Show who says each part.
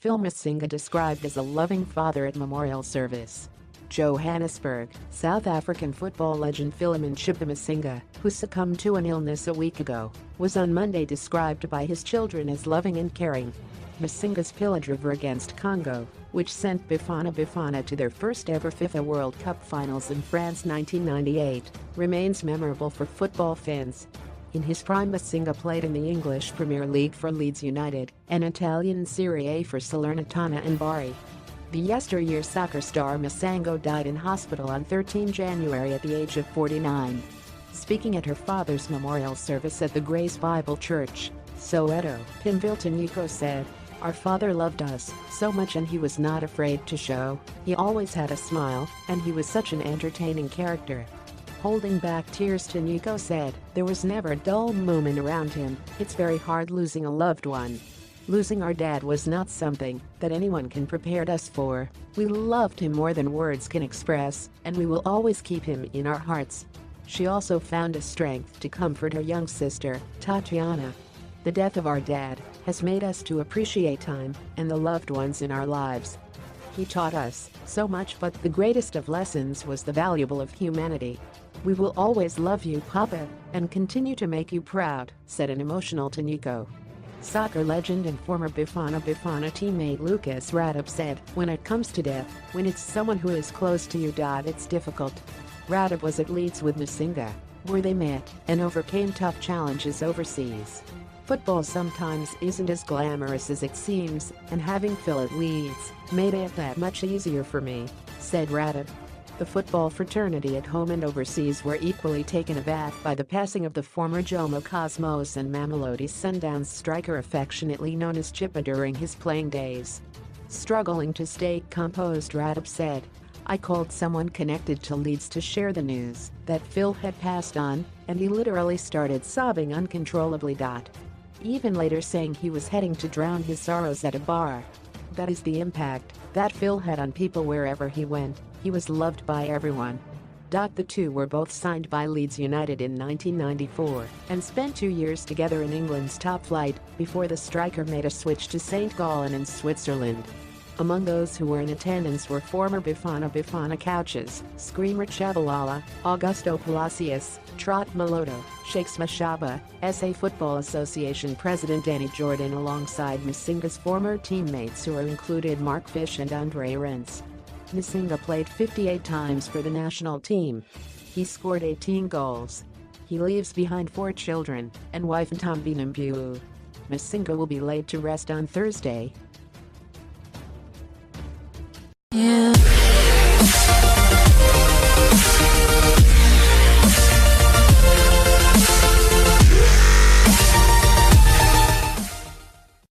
Speaker 1: Phil Masinga described as a loving father at memorial service. Johannesburg, South African football legend Philemon Chippa Masinga, who succumbed to an illness a week ago, was on Monday described by his children as loving and caring. Masinga's pillage against Congo, which sent Bafana to their first ever FIFA World Cup finals in France 1998, remains memorable for football fans. In his prime, Masinga played in the English Premier League for Leeds United and Italian Serie A for Salernitana and Bari. The yesteryear soccer star Masinga died in hospital on 13 January at the age of 49. Speaking at her father's memorial service at the Grace Bible Church, Soweto, Pimville said, "Our father loved us so much and he was not afraid to show. He always had a smile and he was such an entertaining character." Holding back tears, Taniko said, "There was never a dull moment around him. It's very hard losing a loved one. Losing our dad was not something that anyone can prepare us for. We loved him more than words can express, and we will always keep him in our hearts." She also found a strength to comfort her young sister, Tatiana. "The death of our dad has made us to appreciate time and the loved ones in our lives. He taught us so much, but the greatest of lessons was the valuable of humanity. We will always love you, Papa, and continue to make you proud," said an emotional Taniko. Soccer legend and former Bafana teammate Lucas Radebe said, "When it comes to death, when it's someone who is close to you, it's difficult." Radebe was at Leeds with Masinga, where they met and overcame tough challenges overseas. "Football sometimes isn't as glamorous as it seems, and having Phil at Leeds made it that much easier for me," said Radebe. The football fraternity at home and overseas were equally taken aback by the passing of the former Jomo Cosmos and Mamelodi Sundowns striker, affectionately known as Chippa, during his playing days. Struggling to stay composed, Radebe said, "I called someone connected to Leeds to share the news that Phil had passed on, and he literally started sobbing uncontrollably. Even later saying he was heading to drown his sorrows at a bar. That is the impact that Phil had on people wherever he went. He was loved by everyone." The two were both signed by Leeds United in 1994 and spent 2 years together in England's top flight before the striker made a switch to St. Gallen in Switzerland. Among those who were in attendance were former Bafana couches, Screamer Chabalala, Augusto Palacios, Trot Maloto, Shakes Mashaba, SA Football Association President Danny Jordan, alongside Masinga's former teammates who included Mark Fish and Andre Rents. Masinga played 58 times for the national team. He scored 18 goals. He leaves behind 4 children and wife Ntombi Nambu. Masinga will be laid to rest on Thursday,